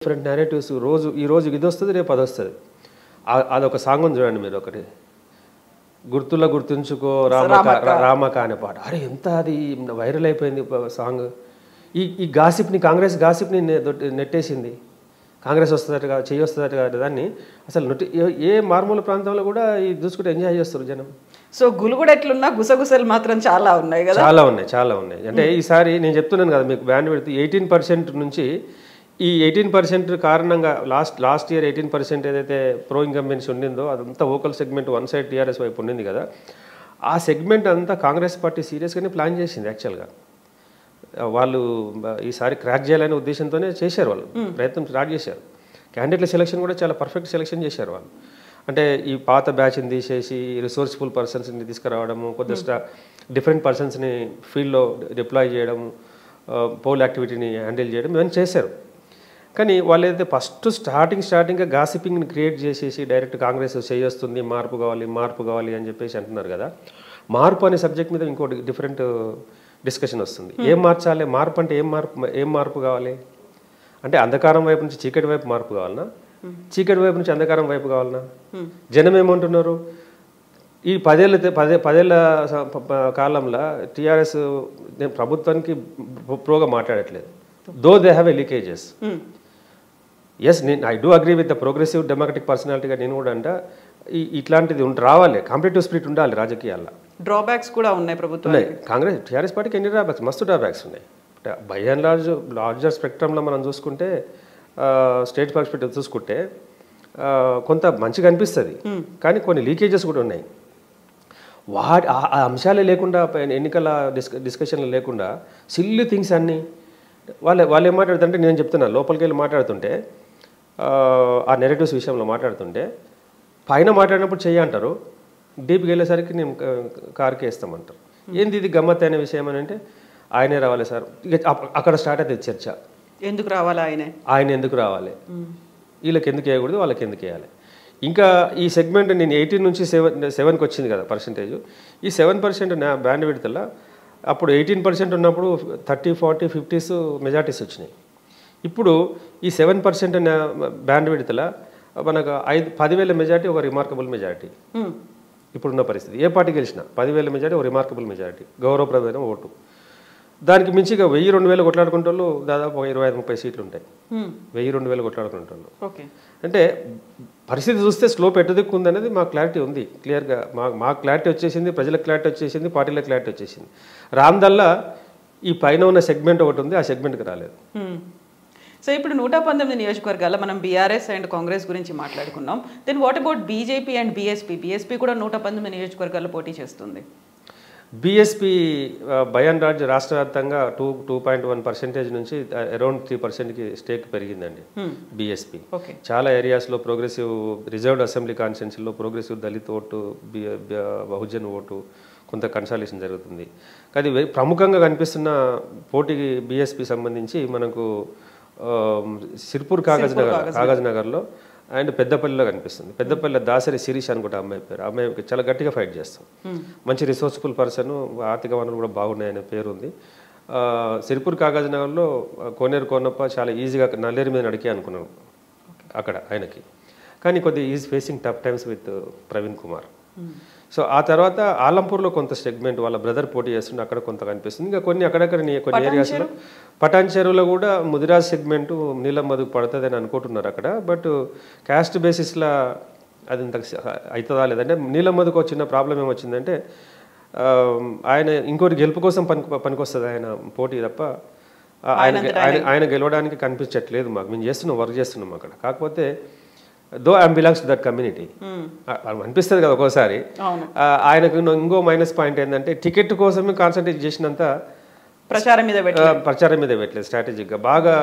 Different narratives ఈ రోజు ఇది వస్తుంది, రేపు అది వస్తుంది. అదొక సాంగ్ ఉంది చూడండి మీరు, ఒకటి గుర్తుల గుర్తుంచుకో రామక అనే పాట. అరే ఎంత అది వైరల్ అయిపోయింది సాంగ్. ఈ గాసిప్ని, కాంగ్రెస్ గాసిప్ని నెట్టేసింది. కాంగ్రెస్ వస్తుందట, చెయ్యి వస్తుందట కదా, దాన్ని అసలు ఏ మారుమూల ప్రాంతంలో కూడా ఈ చూసుకుంటే ఎంజాయ్ చేస్తారు జనం. సో గులుగుడు ఎట్లున్నా గుసగుసలు మాత్రం చాలా ఉన్నాయి కదా. చాలా ఉన్నాయి. అంటే ఈసారి నేను చెప్తున్నాను కదా మీకు, బ్యాండ్ పెడితే 18% నుంచి ఈ 18% కారణంగా లాస్ట్ ఇయర్ 18% ఏదైతే ప్రో ఇన్కంబెన్సీ ఉండిందో అదంతా vocal segment one side TRS వైపు ఉండింది కదా, ఆ సెగ్మెంట్ అంతా కాంగ్రెస్ పార్టీ సీరియస్గానే ప్లాన్ చేసింది. యాక్చువల్గా వాళ్ళు ఈసారి క్రాక్ చేయాలనే ఉద్దేశంతోనే చేశారు, వాళ్ళు ప్రయత్నం స్టార్ట్ చేశారు. క్యాండిడేట్ల సెలక్షన్ కూడా చాలా పర్ఫెక్ట్ సెలక్షన్ చేశారు వాళ్ళు. అంటే ఈ పాత బ్యాచ్ని తీసేసి రిసోర్స్ఫుల్ పర్సన్స్ని తీసుకురావడము, కొద్దిగా డిఫరెంట్ పర్సన్స్ని ఫీల్డ్లో డిప్లాయ్ చేయడము, పోల్ యాక్టివిటీని హ్యాండిల్ చేయడం, ఇవన్నీ చేశారు. కానీ వాళ్ళు ఏదైతే ఫస్ట్ స్టార్టింగ్గా గాసిపింగ్ని క్రియేట్ చేసేసి డైరెక్ట్ కాంగ్రెస్ చేయొస్తుంది, మార్పు కావాలి అని చెప్పేసి అంటున్నారు కదా. మార్పు అనే సబ్జెక్ట్ మీద ఇంకోటి డిఫరెంట్ డిస్కషన్ వస్తుంది. ఏం మార్చాలి, మార్పు అంటే ఏం మార్పు కావాలి అంటే, అంధకారం వైపు నుంచి చీకటి వైపు మార్పు కావాలన్నా, చీకటి వైపు నుంచి అంధకారం వైపు కావాలన్నా? జనం ఏమంటున్నారు, ఈ పదేళ్ల కాలంలో టీఆర్ఎస్ ప్రభుత్వానికి ప్రోగా మాట్లాడట్లేదు. Though they have a leakages. Yes, I do agree with the progressive democratic పర్సనాలిటీగా నేను కూడా అంటే ఇట్లాంటిది రావాలి, కాంపిటేటివ్ స్పిరిట్ ఉండాలి రాజకీయాల్లో. డ్రాబ్యాక్స్ కూడా ఉన్నాయి ప్రభుత్వం. కాంగ్రెస్ టీఆర్ఎస్ పార్టీకి ఎన్ని డ్రాబ్యాక్స్, మస్తు డ్రాబ్యాక్స్ ఉన్నాయి. బై అండ్ లార్జర్ స్పెక్ట్రంలో మనం చూసుకుంటే, స్టేట్ పర్స్పెక్టివ్ చూసుకుంటే కొంత మంచిగా అనిపిస్తుంది, కానీ కొన్ని లీకేజెస్ కూడా ఉన్నాయి. ఆ అంశాలే లేకుండా, ఎన్నికల డిస్కషన్లు లేకుండా సిల్లీ థింగ్స్ అన్నీ వాళ్ళు ఏం మాట్లాడుతుంటే, నేను చెప్తున్నాను లోపలికి వెళ్ళి మాట్లాడుతుంటే, ఆ నెరేటివ్స్ విషయంలో మాట్లాడుతుంటే పైన మాట్లాడినప్పుడు చెయ్యి అంటారు, డీప్కి వెళ్ళేసరికి నేను కార్కి వేస్తామంటారు. ఏంది ఇది గమ్మత్ అయిన విషయం అని అంటే, ఆయనే రావాలి సార్, ఇక అక్కడ స్టార్ట్ అవుతుంది చర్చ. ఎందుకు రావాలి ఆయన ఎందుకు రావాలి, వీళ్ళకి ఎందుకు వేయకూడదు, వాళ్ళకి ఎందుకు వేయాలి. ఇంకా ఈ సెగ్మెంట్ నేను 18 నుంచి 7కి వచ్చింది కదా పర్సెంటేజ్. ఈ 7% నా బ్యాండ్ విడతల అప్పుడు 18% ఉన్నప్పుడు 30, 40, 50s మెజార్టీస్ వచ్చినాయి. ఇప్పుడు ఈ 7% బ్యాండ్ విడతల మనకు 10,000 మెజార్టీ ఒక రిమార్కబుల్ మెజార్టీ. ఇప్పుడున్న పరిస్థితి ఏ పార్టీ గెలిచినా 10,000 మెజార్టీ ఒక రిమార్కబుల్ మెజార్టీ, గౌరవప్రదమైన ఓటు. దానికి మించి ఇక 1000-2000 కొట్లాడుకుంటూ దాదాపు 25-30 సీట్లు ఉంటాయి. 1000-2000 కొట్లాడుకుంటాను. అంటే పరిస్థితి చూస్తే స్లోప్ ఎట్టుదిక్కుంది అనేది మాకు క్లారిటీ ఉంది, క్లియర్గా మాకు క్లారిటీ వచ్చేసింది, ప్రజలకు క్లారిటీ వచ్చేసింది, పార్టీలకు క్లారిటీ వచ్చేసింది. రామ్దల్లా ఈ పైన ఉన్న సెగ్మెంట్ ఒకటి ఉంది, ఆ సెగ్మెంట్కి రాలేదు. సో ఇప్పుడు 119 నియోజకవర్గాల్లో మనం బీఆర్ఎస్ అండ్ కాంగ్రెస్ గురించి మాట్లాడుకున్నాం. Then what about BJP and BSP కూడా 119 నియోజకవర్గాల్లో పోటీ చేస్తుంది. బీఎస్పీ బై అండ్ లార్జ్ రాష్ట్ర వ్యాప్తంగా 2.1% నుంచి అరౌండ్ 3%కి స్టేక్ పెరిగిందండి బీఎస్పీ. చాలా ఏరియాస్లో ప్రోగ్రెసివ్ రిజర్వ్డ్ అసెంబ్లీ కాన్స్టిట్యున్సీలో progressive Dalit vote, Bahujan vote కొంత కన్సాలేషన్ జరుగుతుంది. కానీ ప్రముఖంగా కనిపిస్తున్న పోటీకి బీఎస్పీ సంబంధించి మనకు సిర్పూర్ కాగజ్ నగర్లో అండ్ పెద్దపల్లిలో కనిపిస్తుంది. పెద్దపల్లి దాసరి శిరీష్ అనుకుంటే అమ్మాయి పేరు, అమ్మాయికి చాలా గట్టిగా ఫైట్ చేస్తాం. మంచి రిసోర్స్ఫుల్ పర్సన్, ఆర్థిక వనరులు కూడా బాగున్నాయనే పేరు ఉంది. సిర్పూర్ కాగజ్ నగర్లో కోనేరు కోనప్ప చాలా ఈజీగా నల్లేరు మీద నడికే అనుకున్నాను అక్కడ ఆయనకి, కానీ కొద్దిగా is facing tough times with Praveen Kumar. So ఆ తర్వాత ఆలంపూర్లో కొంత సెగ్మెంట్ వాళ్ళ బ్రదర్ పోటీ చేస్తుంటే అక్కడ కొంత కనిపిస్తుంది. ఇంకా కొన్ని అక్కడక్కడ కొన్ని ఏరియాస్లో పటాన్ చెరువులో కూడా ముదిరాజ్ సెగ్మెంటు నీలం మధుకు పడుతుంది అని అనుకుంటున్నారు అక్కడ. బట్ క్యాస్ట్ బేసిస్లో అది ఇంత అవుతుందా లేదంటే, నీలం మధుకు చిన్న ప్రాబ్లం ఏమొచ్చిందంటే, ఆయన ఇంకోటి గెలుపు కోసం పనికొస్తుంది ఆయన పోటీ తప్ప ఆయన గెలవడానికి కనిపించట్లేదు మాకు. మేము వర్క్ చేస్తున్నాం అక్కడ. కాకపోతే దో I'm belongs to that community అనిపిస్తుంది కదా ఒక్కోసారి. ఆయనకు ఇంకో మైనస్ పాయింట్ ఏంటంటే, టికెట్ కోసమే కాన్సన్ట్రేట్ చేసినంత ప్రచారం మీద పెట్టలేదు. స్ట్రాటజిక్గా బాగా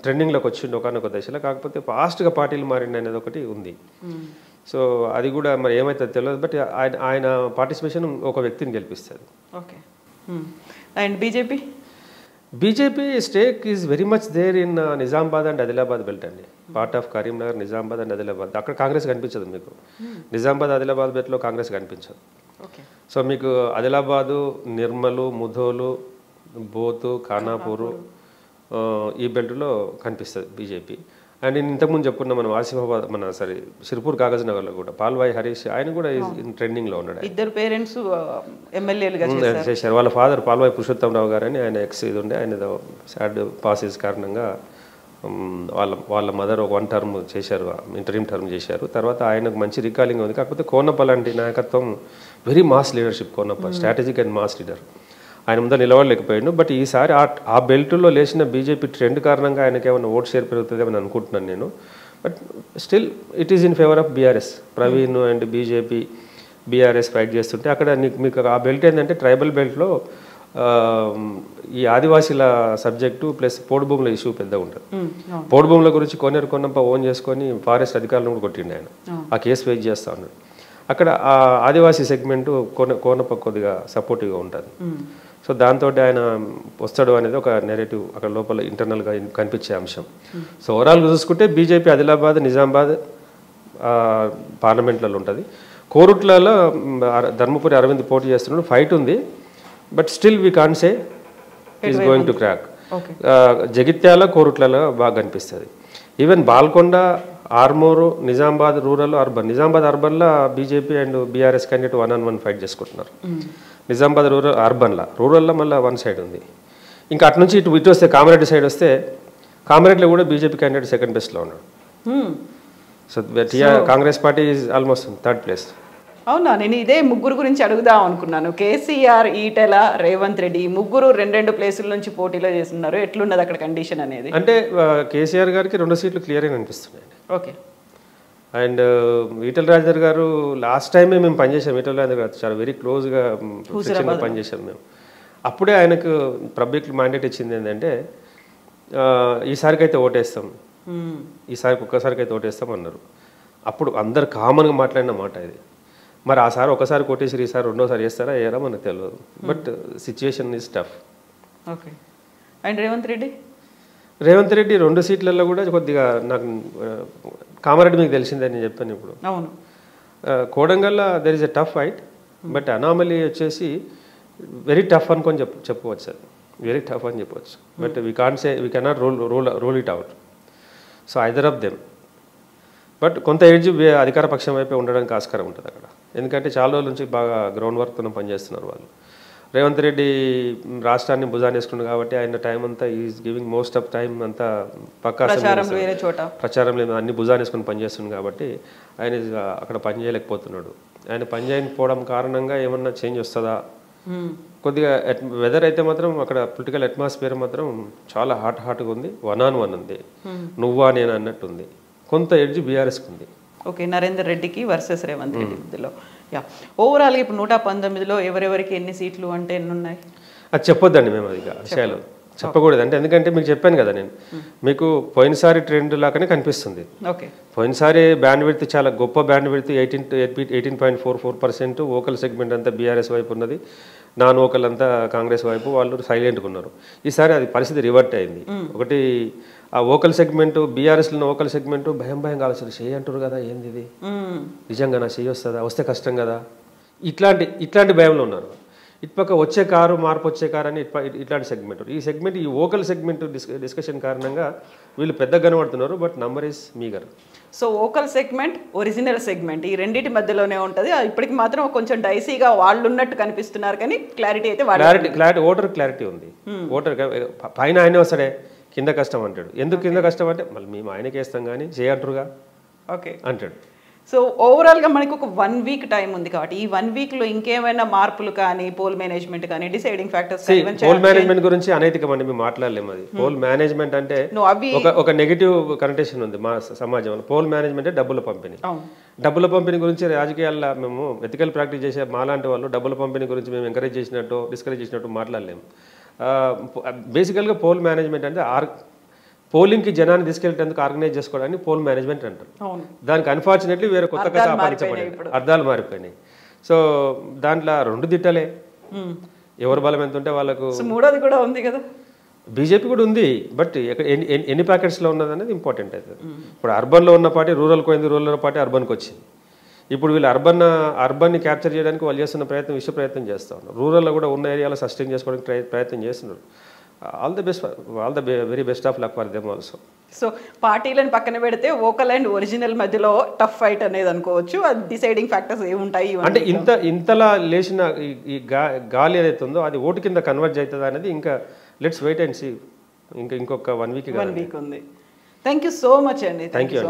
ట్రెండింగ్లోకి వచ్చిండు ఒకనొక దశలో, కాకపోతే ఫాస్ట్గా పార్టీలు మారింది అనేది ఒకటి ఉంది. సో అది కూడా మరి ఏమైతే తెలియదు. బట్ ఆయన పార్టిసిపేషన్ ఒక వ్యక్తిని గెలిపిస్తుంది. And BJP stake is very much there in Nizamabad and Adilabad belt అండి. Part of Karimnagar, Nizamabad and Adilabad. అక్కడ కాంగ్రెస్ కనిపించదు మీకు. నిజామాబాద్ ఆదిలాబాద్ బెల్ట్లో కాంగ్రెస్ కనిపించదు. సో మీకు ఆదిలాబాదు, నిర్మలు, ముధోలు, బోతు, ఖానాపూరు ఈ బెల్ట్లో కనిపిస్తుంది బీజేపీ. అండ్ నేను ఇంతకుముందు చెప్పుకున్నా మనం ఆసిఫాబాద్ మన సిర్పూర్ కాగజ్ నగర్లో కూడా పాల్వాయి హరీష్ ఆయన కూడా ట్రెండింగ్లో ఉన్నాడు. ఇద్దరు పేరెంట్స్ ఎమ్మెల్యేలుగా చేశారు. వాళ్ళ ఫాదర్ పాల్వాయి పురుషోత్తమరావు గారు అని ఆయన ఎక్స్ ఇది ఉండే ఆయన సాడ్ పాసెస్ కారణంగా వాళ్ళ మదర్ ఒక 1 టర్మ్ చేశారు, ఇంటరీమ్ టర్మ్ చేశారు. తర్వాత ఆయనకు మంచి రికాలింగ్ ఉంది. కాకపోతే కోనప్ప లాంటి నాయకత్వం very mass leadership. Konappa strategic and mass leader. ఆయన ముందర నిలబడలేకపోయాడు. బట్ ఈసారి ఆ బెల్ట్లో లేచిన బీజేపీ ట్రెండ్ కారణంగా ఆయనకి ఏమైనా ఓట్ షేర్ పెరుగుతుందేమని అనుకుంటున్నాను నేను. But still it is in favour of BRS. Praveen and BJP BRS fight చేస్తుంటే అక్కడ మీకు ఆ బెల్ట్ ఏంటంటే ట్రైబల్ బెల్ట్లో ఈ ఆదివాసీల సబ్జెక్టు ప్లస్ పోడు భూముల ఇష్యూ పెద్దగా ఉంటుంది. పోడు భూముల గురించి కొన్నప్ప ఓన్ చేసుకొని ఫారెస్ట్ అధికారులను కూడా కొట్టిండు ఆయన. ఆ కేసు వెయిట్ చేస్తూ ఉన్నాడు. అక్కడ ఆ ఆదివాసీ సెగ్మెంట్ కోనప్ప కొద్దిగా సపోర్టివ్గా ఉంటుంది. సో దాంతో ఆయన వస్తాడు అనేది ఒక నెరేటివ్ అక్కడ లోపల ఇంటర్నల్గా కనిపించే అంశం. సో ఓవరాల్గా చూసుకుంటే బీజేపీ ఆదిలాబాద్ నిజామాబాద్ పార్లమెంట్లలో ఉంటుంది. కోరుట్లలో ధర్మపురి అరవింద్ పోటీ చేస్తున్నాడు. ఫైట్ ఉంది. But still we can say is going to crack. Jagtial కోరుట్లలో బాగా కనిపిస్తుంది. Even Balkonda Armur Nizamabad rural urban. Nizamabad అర్బన్లో BJP and BRS candidate 1-on-1 fight చేసుకుంటున్నారు. నిజామాబాద్ రూరల్లో మళ్ళీ 1 సైడ్ ఉంది. ఇంకా అటు నుంచి ఇటు వస్తే కామారెడ్డి సైడ్ వస్తే కామారెడ్డిలో కూడా బీజేపీ క్యాండిడేట్ సెకండ్ బెస్ట్లో ఉన్నాడు. So Congress party is almost 3rd place. అవునా, నేను ఇదే ముగ్గురు గురించి అడుగుదాం అనుకున్నాను. కేసీఆర్, ఈటెల, రేవంత్ రెడ్డి ముగ్గురు 2 ప్లేసుల నుంచి పోటీలో చేస్తున్నారు. ఎట్లున్నది అక్కడ కండిషన్ అనేది? అంటే కేసీఆర్ గారికి 2 సీట్లు క్లియర్ అని అనిపిస్తున్నాయి. ఓకే. అండ్ ఈటెల రాజేందర్ గారు లాస్ట్ టైమే మేము పనిచేసాం. ఈటెల రాజేందర్ గారు చాలా వెరీ క్లోజ్గా పనిచేసాం మేము. అప్పుడే ఆయనకు పబ్లిక్ మ్యాండేట్ ఇచ్చింది ఏంటంటే ఈసారికైతే ఓటేస్తాం, ఒక్కసారికైతే ఓటేస్తాం అన్నారు. అప్పుడు అందరు కామన్గా మాట్లాడిన మాట ఇది. మరి ఆ సారి ఒకసారి కొట్టేసి ఈసారి రెండోసారి చేస్తారా వేయరా మనకు తెలియదు. But situation is tough. Okay. And Revanth Reddy 2 సీట్లలో కూడా కొద్దిగా నాకు కామారెడ్డి మీకు తెలిసిందని నేను చెప్పాను. ఇప్పుడు అవును కోడంగల్లో there is a tough fight. But anomaly వచ్చేసి వెరీ టఫ్ అనుకొని చెప్పవచ్చు. అది వెరీ టఫ్ అని చెప్పవచ్చు. But we cannot roll it out. So either of them. But కొంత ఏజ్ అధికార పక్షం వైపే ఉండడానికి ఆస్కారం ఉంటుంది అక్కడ. ఎందుకంటే చాలా రోజుల నుంచి బాగా గ్రౌండ్ వర్క్తో పనిచేస్తున్నారు వాళ్ళు. రేవంత్ రెడ్డి రాష్ట్రాన్ని భుజాన్ని వేసుకున్నాడు కాబట్టి ఆయన టైం అంతా is giving most of time అంతా పక్కా ప్రచారం లేదు, అన్ని భుజాన్ని వేసుకుని పనిచేస్తున్నాడు కాబట్టి ఆయన అక్కడ పని చేయలేకపోతున్నాడు. ఆయన పని చేయకపోవడం కారణంగా ఏమన్నా చేంజ్ వస్తుందా? కొద్దిగా వెదర్ అయితే మాత్రం అక్కడ పొలిటికల్ అట్మాస్ఫియర్ మాత్రం చాలా హాట్గా ఉంది. 1-on-1 ఉంది, నువ్వా నేను అన్నట్టు ఉంది. కొంత ఎడ్జ్ బీఆర్ఎస్కి ఉంది. ఓకే. నరేందర్ రెడ్డికి వర్సెస్ రేవంత్ రెడ్డి మధ్యలో. ఓవరాల్గా ఇప్పుడు 119లో ఎవరెవరికి ఎన్ని సీట్లు అంటే ఎన్ని ఉన్నాయి అది చెప్పొద్దండి. మేము అది విషయాలు చెప్పకూడదు. అంటే ఎందుకంటే మీకు చెప్పాను కదా నేను, మీకు పోయినసారి ట్రెండ్ లాగానే కనిపిస్తుంది. ఓకే. పోయినసారి బ్యాండ్ విడ్త్ చాలా గొప్ప బ్యాండ్ విడ్త్ 18.44%. ఓకల్ సెగ్మెంట్ అంతా బీఆర్ఎస్ వైపు ఉన్నది, నాన్ ఓకల్ అంతా కాంగ్రెస్ వైపు. వాళ్ళు సైలెంట్గా ఉన్నారు. ఈసారి అది పరిస్థితి రివర్ట్ అయింది. ఒకటి ఆ ఓకల్ సెగ్మెంట్ బీఆర్ఎస్లో ఓకల్ సెగ్మెంట్ భయం కావాల్సింది. చెయ్యి అంటారు కదా, ఏంది ఇది నిజంగా నా చెయ్యి వస్తుందా, వస్తే కష్టం కదా, ఇట్లాంటి భయంలో ఉన్నారు. ఇటుపక్క వచ్చే కారు మార్పు వచ్చే కారు అని ఇట్లాంటి సెగ్మెంట్. ఈ ఓకల్ సెగ్మెంట్ డిస్కషన్ కారణంగా వీళ్ళు పెద్దగా కనబడుతున్నారు. But number is meagre. So vocal segment, original segment ఈ రెండింటి మధ్యలోనే ఉంటుంది. ఇప్పటికి మాత్రం కొంచెం డైసీగా వాళ్ళు ఉన్నట్టు కనిపిస్తున్నారు, కానీ క్లారిటీ అయితే ఓటర్ క్లారిటీ ఉంది. ఓటర్ పైన ఆయనే వస్తాడే, కింద కష్టం అంటాడు. ఎందుకు కింద కష్టం అంటే మళ్ళీ మేము ఆయనకి వేస్తాం కానీ చేయంటారుగా ఓకే అంటాడు. సో ఓవరాల్గా మనకు ఒక 1 వీక్ టైం ఉంది కాబట్టి ఈ 1 వీక్లో ఇంకేమైనా మార్పులు కానీ పోల్ మేనేజ్మెంట్ కానీ డిసైడింగ్ ఫ్యాక్టర్స్. పోల్ మేనేజ్మెంట్ గురించి అనైతికం అండి, మేము మాట్లాడలేము. అది పోల్ మేనేజ్మెంట్ అంటే ఒక నెగిటివ్ కనెక్టేషన్ ఉంది మా సమాజంలో. పోల్ మేనేజ్మెంట్ డబ్బుల పంపిణీ గురించి రాజకీయాల్లో మేము ఎథికల్ ప్రాక్టీస్ చేసే మాలాంటి వాళ్ళు డబ్బుల పంపిణీ గురించి మేము ఎంకరేజ్ చేసినట్టు డిస్కరేజ్ చేసినట్టు మాట్లాడలేము. బేసికల్గా పోల్ మేనేజ్మెంట్ అంటే పోలింగ్కి జనాన్ని తీసుకెళ్ళేందుకు ఆర్గనైజ్ చేసుకోవడానికి పోల్ మేనేజ్మెంట్ అంటారు. దానికి అన్ఫార్చునేట్లీ వేరే కొత్త కథ ఆపాదించబడింది, అర్థాలు మారిపోయినాయి. సో దాంట్లో 2 దిట్టలే, ఎవరు బలం ఎంత ఉంటే వాళ్ళకు. మూడోది కూడా ఉంది కదా, బీజేపీ కూడా ఉంది. బట్ ఎన్ని ప్యాకెట్స్లో ఉన్నది అనేది ఇంపార్టెంట్ అవుతుంది. ఇప్పుడు అర్బన్లో ఉన్న పార్టీ రూరల్కి పోయింది, రూరల్ పార్టీ అర్బన్కి వచ్చింది. ఇప్పుడు వీళ్ళు అర్బన్ని క్యాప్చర్ చేయడానికి వాళ్ళు చేస్తున్న ప్రయత్నం ప్రయత్నం చేస్తూ ఉన్నారు. రూరల్లో కూడా ఉన్న ఏరియాలో సస్టైన్ చేసుకోవడానికి ప్రయత్నం చేస్తున్నారు. All the very best of luck for them also. So పార్టీలను పక్కన పెడితే వోకల్ అండ్ ఒరిజినల్ మధ్యలో టఫ్ ఫైట్ అనేది అనుకోవచ్చు. అది డిసైడింగ్ ఫ్యాక్టర్స్ ఏముంటాయి అంటే ఇంతలా లేచిన ఈ గాలి ఏదైతే ఉందో అది ఓటు కింద కన్వర్జ్ అవుతుంది అనేది ఇంకా లెట్స్ వెయిట్ అండ్ సీ. ఇంకొక 1 వీక్ ఉంది. థ్యాంక్ యూ సో మచ్ అండి. Thank you.